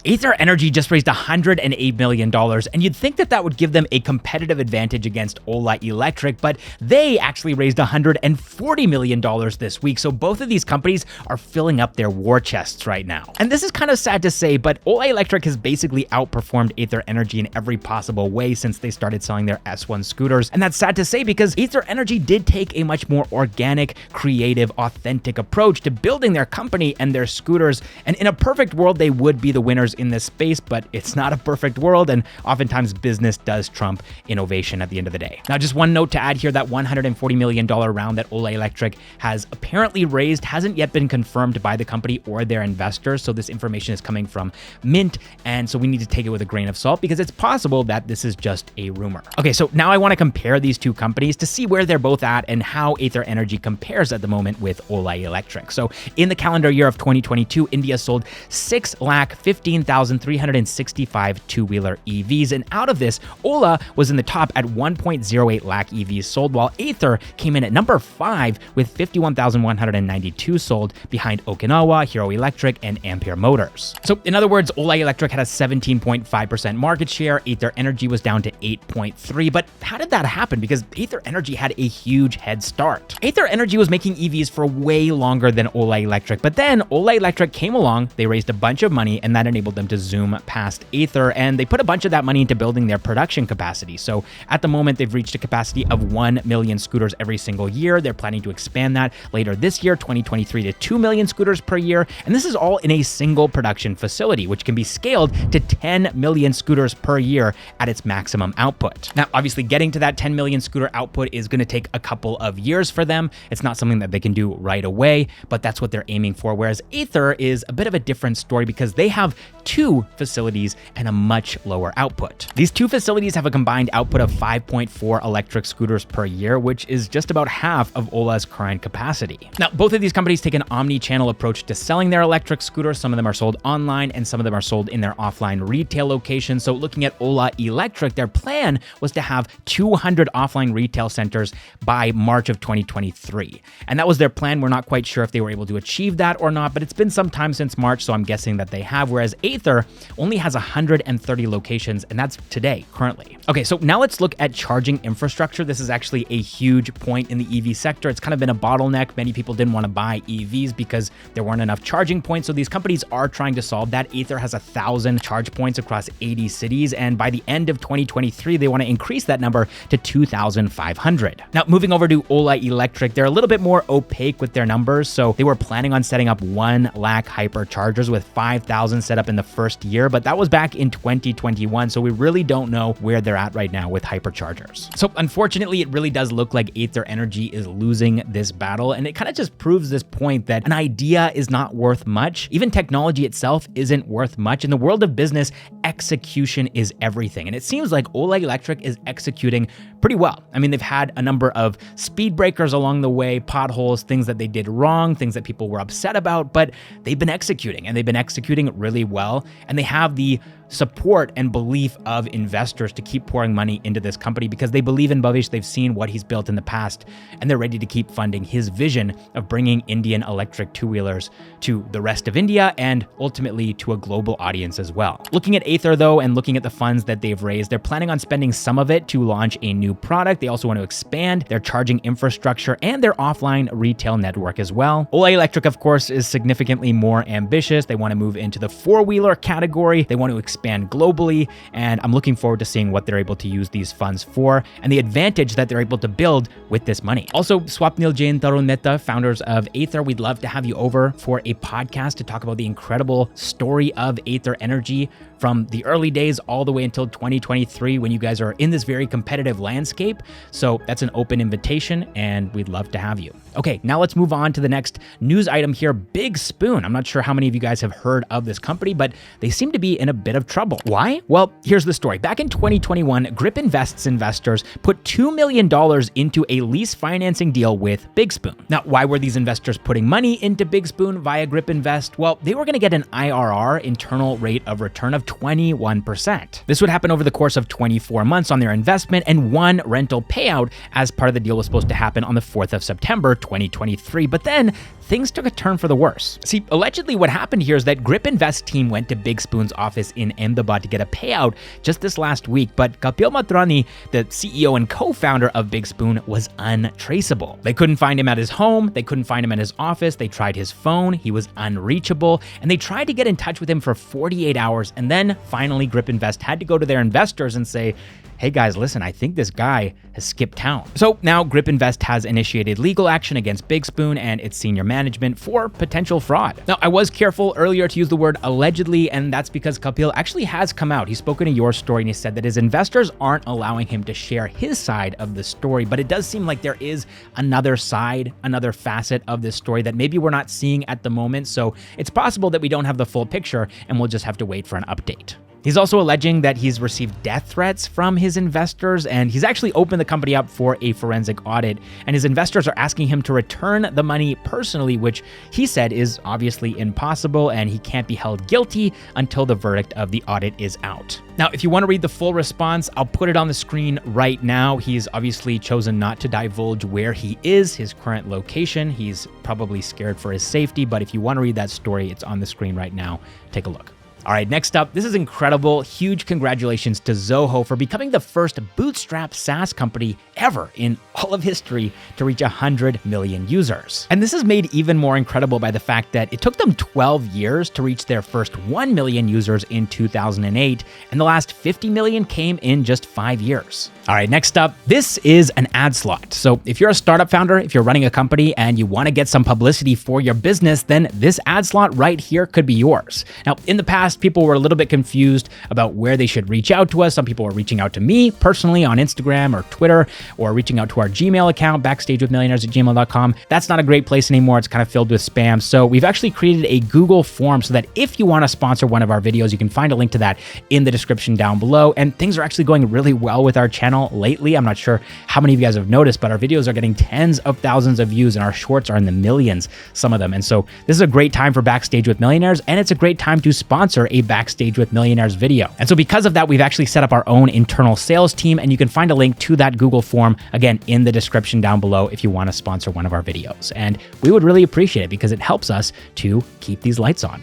Ather Energy just raised $108 million, and you'd think that that would give them a competitive advantage against OLA Electric, but they actually raised $140 million this week, so both of these companies are filling up their war chests right now. And this is kind of sad to say, but OLA Electric has basically outperformed Ather Energy in every possible way since they started selling their S1 scooters, and that's sad to say because Ather Energy did take a much more organic, creative, authentic approach to building their company and their scooters, and in a perfect world, they would be the winners in this space, but it's not a perfect world, and oftentimes business does trump innovation at the end of the day. Now, just one note to add here, that $140 million round that OLA Electric has apparently raised hasn't yet been confirmed by the company or their investors, so this information is coming from Mint, and so we need to take it with a grain of salt because it's possible that this is just a rumor. Okay, so now I want to compare these two companies to see where they're both at and how Ather Energy compares at the moment with OLA Electric. So in the calendar year of 2022, India sold 6,15,365 two-wheeler EVs, and out of this, Ola was in the top at 1.08 lakh EVs sold, while Ather came in at number 5 with 51,192 sold, behind Okinawa, Hero Electric, and Ampere Motors. So in other words, Ola Electric had a 17.5% market share, Ather Energy was down to 8.3%, but how did that happen? Because Ather Energy had a huge head start. Ather Energy was making EVs for way longer than Ola Electric, but then Ola Electric came along, they raised a bunch of money, and that enabled them to zoom past Ather, and they put a bunch of that money into building their production capacity. So at the moment, they've reached a capacity of 1 million scooters every single year. They're planning to expand that later this year, 2023, to 2 million scooters per year, and this is all in a single production facility, which can be scaled to 10 million scooters per year at its maximum output. Now, obviously, getting to that 10 million scooter output is going to take a couple of years for them. It's not something that they can do right away, but that's what they're aiming for, whereas Ather is a bit of a different story because they have 2 facilities and a much lower output. These 2 facilities have a combined output of 5.4 electric scooters per year, which is just about half of Ola's current capacity. Now, both of these companies take an omni-channel approach to selling their electric scooters. Some of them are sold online and some of them are sold in their offline retail locations. So looking at Ola Electric, their plan was to have 200 offline retail centers by March of 2023. And that was their plan. We're not quite sure if they were able to achieve that or not, but it's been some time since March, so I'm guessing that they have, whereas Ather only has 130 locations, and that's today, currently. Okay, so now let's look at charging infrastructure. This is actually a huge point in the EV sector. It's kind of been a bottleneck. Many people didn't want to buy EVs because there weren't enough charging points, so these companies are trying to solve that. Ather has 1,000 charge points across 80 cities, and by the end of 2023, they want to increase that number to 2,500. Now, moving over to Ola Electric, they're a little bit more opaque with their numbers, so they were planning on setting up 1 lakh hyperchargers with 5,000 set up in the first year, but that was back in 2021, so we really don't know where they're at right now with hyperchargers. So unfortunately, it really does look like Ather Energy is losing this battle, and it kind of just proves this point that an idea is not worth much. Even technology itself isn't worth much. In the world of business, execution is everything, and it seems like Ola Electric is executing pretty well. I mean, they've had a number of speed breakers along the way, potholes, things that they did wrong, things that people were upset about, but they've been executing, and they've been executing really well, and they have the support and belief of investors to keep pouring money into this company because they believe in Bhavish, they've seen what he's built in the past, and they're ready to keep funding his vision of bringing Indian electric two-wheelers to the rest of India and ultimately to a global audience as well. Looking at Ather though, and looking at the funds that they've raised, they're planning on spending some of it to launch a new product. They also want to expand their charging infrastructure and their offline retail network as well. Ola Electric, of course, is significantly more ambitious. They want to move into the four-wheeler category. They want to expand globally, and I'm looking forward to seeing what they're able to use these funds for and the advantage that they're able to build with this money. Also, Swapnil Jain, Tarun Mehta, founders of Ather, we'd love to have you over for a podcast to talk about the incredible story of Ather Energy from the early days all the way until 2023 when you guys are in this very competitive landscape. So that's an open invitation and we'd love to have you. Okay, now let's move on to the next news item here, BigSpoon. I'm not sure how many of you guys have heard of this company, but they seem to be in a bit of trouble. Why? Well, here's the story. Back in 2021, Grip Invest's investors put $2 million into a lease financing deal with BigSpoon. Now, why were these investors putting money into BigSpoon via Grip Invest? Well, they were going to get an IRR, internal rate of return, of 21%. This would happen over the course of 24 months on their investment, and one rental payout as part of the deal was supposed to happen on the 4th of September, 2023. But then things took a turn for the worse. See, allegedly what happened here is that Grip Invest team went went to BigSpoon's office in Ahmedabad to get a payout just this last week, but Kapil Matrani, the CEO and co-founder of BigSpoon, was untraceable. They couldn't find him at his home, they couldn't find him at his office, they tried his phone, he was unreachable, and they tried to get in touch with him for 48 hours, and then finally Grip Invest had to go to their investors and say, hey guys, listen, I think this guy has skipped town. So now Grip Invest has initiated legal action against BigSpoon and its senior management for potential fraud. Now, I was careful earlier to use the word allegedly, and that's because Kapil actually has come out. He's spoken to Your Story and he said that his investors aren't allowing him to share his side of the story, but it does seem like there is another side, another facet of this story that maybe we're not seeing at the moment. So it's possible that we don't have the full picture and we'll just have to wait for an update. He's also alleging that he's received death threats from his investors, and he's actually opened the company up for a forensic audit, and his investors are asking him to return the money personally, which he said is obviously impossible, and he can't be held guilty until the verdict of the audit is out. Now, if you want to read the full response, I'll put it on the screen right now. He's obviously chosen not to divulge where he is, his current location. He's probably scared for his safety, but if you want to read that story, it's on the screen right now. Take a look. All right, next up, this is incredible. Huge congratulations to Zoho for becoming the first bootstrapped SaaS company ever in all of history to reach 100 million users. And this is made even more incredible by the fact that it took them 12 years to reach their first 1 million users in 2008, and the last 50 million came in just 5 years. All right, next up, this is an ad slot. So if you're a startup founder, if you're running a company and you want to get some publicity for your business, then this ad slot right here could be yours. Now, in the past, people were a little bit confused about where they should reach out to us. Some people were reaching out to me personally on Instagram or Twitter, or reaching out to our Gmail account, backstagewithmillionaires@gmail.com. That's not a great place anymore. It's kind of filled with spam. So we've actually created a Google form so that if you want to sponsor one of our videos, you can find a link to that in the description down below. And things are actually going really well with our channel lately. I'm not sure how many of you guys have noticed, but our videos are getting tens of thousands of views and our shorts are in the millions, some of them. And so this is a great time for Backstage with Millionaires, and it's a great time to sponsor a Backstage with Millionaires video. And so because of that, we've actually set up our own internal sales team, and you can find a link to that Google form, again, in the description down below if you want to sponsor one of our videos. And we would really appreciate it because it helps us to keep these lights on.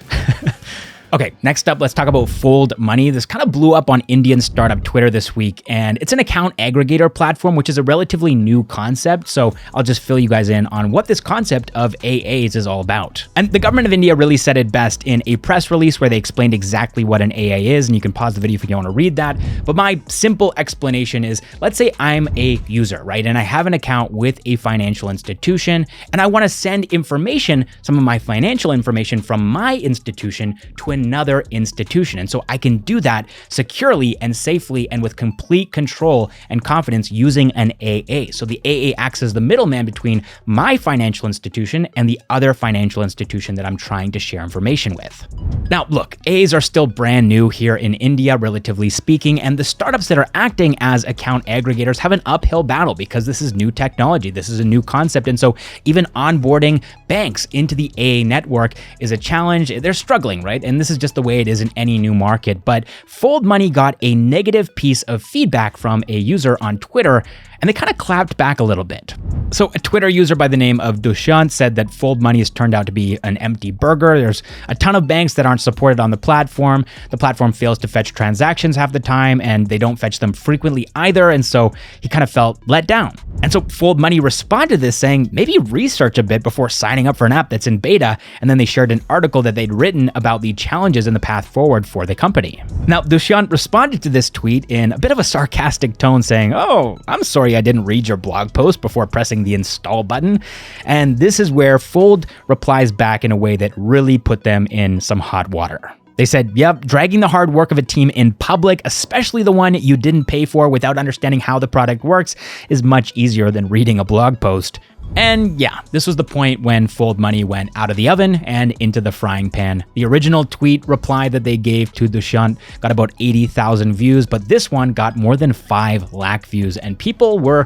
Okay, next up, let's talk about Fold Money. This kind of blew up on Indian startup Twitter this week, and it's an account aggregator platform, which is a relatively new concept. So I'll just fill you guys in on what this concept of AAs is all about. And the government of India really said it best in a press release where they explained exactly what an AA is, and you can pause the video if you want to read that. But my simple explanation is, let's say I'm a user, right? And I have an account with a financial institution, and I want to send information, some of my financial information from my institution to another institution. And so I can do that securely and safely and with complete control and confidence using an AA. So the AA acts as the middleman between my financial institution and the other financial institution that I'm trying to share information with. Now, look, AAs are still brand new here in India, relatively speaking, and the startups that are acting as account aggregators have an uphill battle because this is new technology. This is a new concept. And so even onboarding banks into the AA network is a challenge. They're struggling, right? And this is just the way it is in any new market. But Fold Money got a negative piece of feedback from a user on Twitter, and they kind of clapped back a little bit. So a Twitter user by the name of Dukaan said that Fold Money has turned out to be an empty burger. There's a ton of banks that aren't supported on the platform. The platform fails to fetch transactions half the time, and they don't fetch them frequently either. And so he kind of felt let down. And so Fold Money responded to this saying, maybe research a bit before signing up for an app that's in beta. And then they shared an article that they'd written about the challenges in the path forward for the company. Now, Dukaan responded to this tweet in a bit of a sarcastic tone saying, oh, I'm sorry I didn't read your blog post before pressing the install button. And this is where Fold replies back in a way that really put them in some hot water. They said, yep, dragging the hard work of a team in public, especially the one you didn't pay for without understanding how the product works, is much easier than reading a blog post. And yeah, this was the point when Fold Money went out of the oven and into the frying pan. The original tweet reply that they gave to Dukaan got about 80,000 views, but this one got more than 5 lakh views, and people were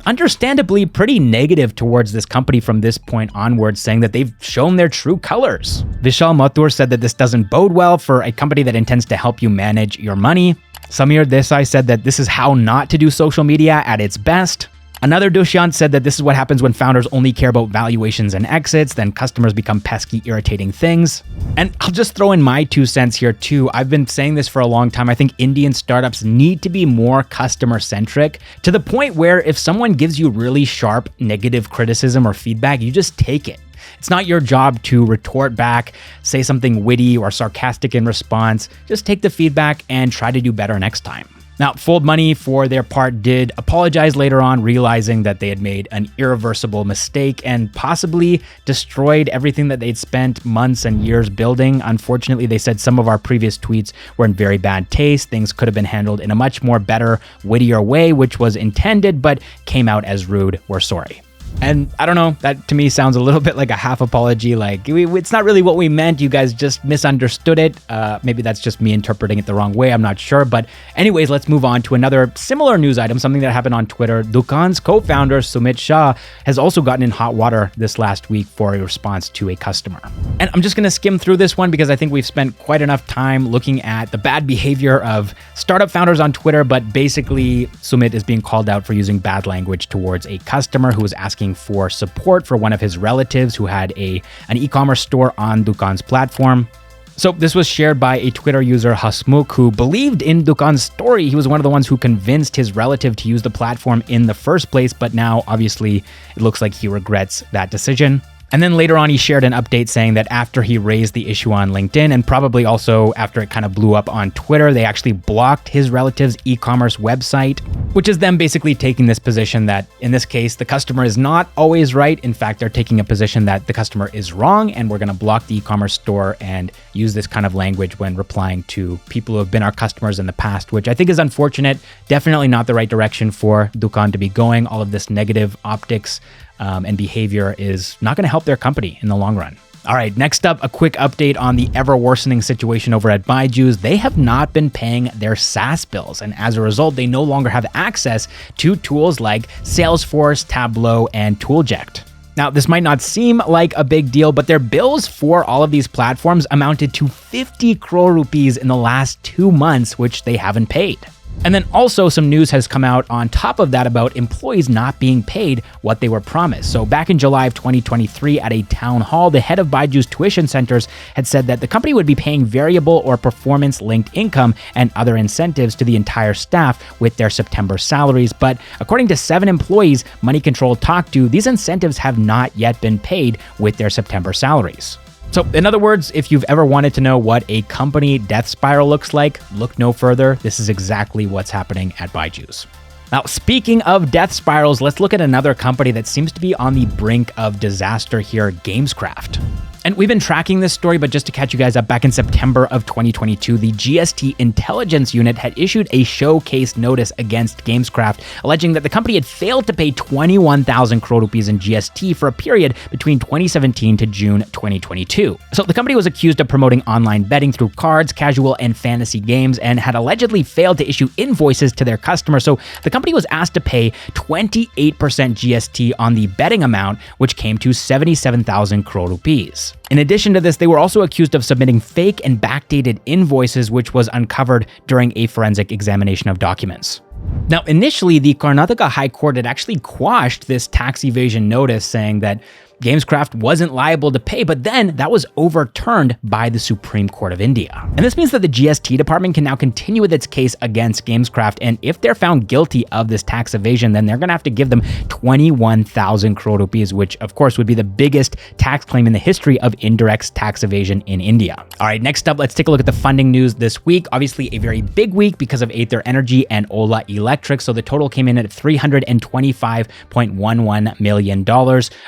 understandably pretty negative towards this company from this point onwards, saying that they've shown their true colors. Vishal Mathur said that this doesn't bode well for a company that intends to help you manage your money. Samir Desai said that this is how not to do social media at its best. Another Dukaan said that this is what happens when founders only care about valuations and exits, then customers become pesky, irritating things. And I'll just throw in my 2 cents here too. I've been saying this for a long time. I think Indian startups need to be more customer-centric, to the point where if someone gives you really sharp negative criticism or feedback, you just take it. It's not your job to retort back, say something witty or sarcastic in response. Just take the feedback and try to do better next time. Now, Fold Money, for their part, did apologize later on, realizing that they had made an irreversible mistake and possibly destroyed everything that they'd spent months and years building. Unfortunately, they said some of our previous tweets were in very bad taste. Things could have been handled in a much more better, wittier way, which was intended, but came out as rude. We're sorry. And I don't know, that to me sounds a little bit like a half apology, like it's not really what we meant, you guys just misunderstood it. Maybe that's just me interpreting it the wrong way, I'm not sure. But anyways, let's move on to another similar news item, something that happened on Twitter. Dukaan's co-founder Sumit Shah has also gotten in hot water this last week for a response to a customer. And I'm just going to skim through this one because I think we've spent quite enough time looking at the bad behavior of startup founders on Twitter, but basically Sumit is being called out for using bad language towards a customer who was asking for support for one of his relatives who had an e-commerce store on Dukaan's platform. So this was shared by a Twitter user, Hasmukh, who believed in Dukaan's story. He was one of the ones who convinced his relative to use the platform in the first place, but now obviously it looks like he regrets that decision. And then later on, he shared an update saying that after he raised the issue on LinkedIn, and probably also after it kind of blew up on Twitter, they actually blocked his relative's e-commerce website, which is them basically taking this position that, in this case, the customer is not always right. In fact, they're taking a position that the customer is wrong, and we're going to block the e-commerce store and use this kind of language when replying to people who have been our customers in the past, which I think is unfortunate. Definitely not the right direction for Dukaan to be going. All of this negative optics and behavior is not going to help their company in the long run. All right, next up, a quick update on the ever-worsening situation over at Byju. They have not been paying their SaaS bills, and as a result, they no longer have access to tools like Salesforce, Tableau, and Toolject. Now, this might not seem like a big deal, but their bills for all of these platforms amounted to 50 crore rupees in the last 2 months, which they haven't paid. And then also some news has come out on top of that about employees not being paid what they were promised. So back in July of 2023 at a town hall, the head of Byju's tuition centers had said that the company would be paying variable or performance-linked income and other incentives to the entire staff with their September salaries. But according to 7 employees Money Control talked to, these incentives have not yet been paid with their September salaries. So in other words, if you've ever wanted to know what a company death spiral looks like, look no further. This is exactly what's happening at Byju's. Now, speaking of death spirals, let's look at another company that seems to be on the brink of disaster here, Gameskraft. And we've been tracking this story, but just to catch you guys up, back in September of 2022, the GST Intelligence Unit had issued a showcase notice against Gameskraft, alleging that the company had failed to pay 21,000 crore rupees in GST for a period between 2017 to June 2022. So the company was accused of promoting online betting through cards, casual and fantasy games, and had allegedly failed to issue invoices to their customers. So the company was asked to pay 28% GST on the betting amount, which came to 77,000 crore rupees. In addition to this, they were also accused of submitting fake and backdated invoices, which was uncovered during a forensic examination of documents. Now, initially, the Karnataka High Court had actually quashed this tax evasion notice, saying that Gameskraft wasn't liable to pay, but then that was overturned by the Supreme Court of India. And this means that the GST department can now continue with its case against Gameskraft, and if they're found guilty of this tax evasion, then they're going to have to give them 21,000 crore rupees, which of course would be the biggest tax claim in the history of indirect tax evasion in India. All right, next up, let's take a look at the funding news this week. Obviously a very big week because of Ather Energy and Ola Electric. So the total came in at $325.11 million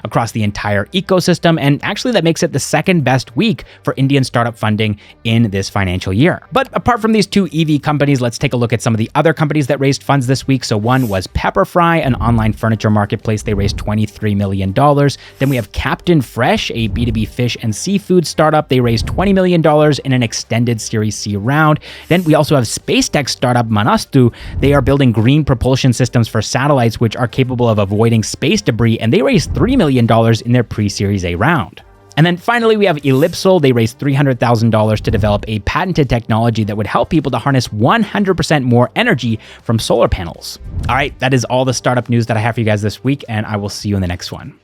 across the entire ecosystem, and actually that makes it the second best week for Indian startup funding in this financial year. But apart from these 2 EV companies, let's take a look at some of the other companies that raised funds this week. So one was Pepperfry, an online furniture marketplace. They raised $23 million. Then we have Captain Fresh, a B2B fish and seafood startup. They raised $20 million in an extended Series C round. Then we also have space tech startup Manastu. They are building green propulsion systems for satellites, which are capable of avoiding space debris, and they raised $3 million in their pre-Series A round. And then finally, we have Ellipsal. They raised $300,000 to develop a patented technology that would help people to harness 100% more energy from solar panels. All right, that is all the startup news that I have for you guys this week, and I will see you in the next one.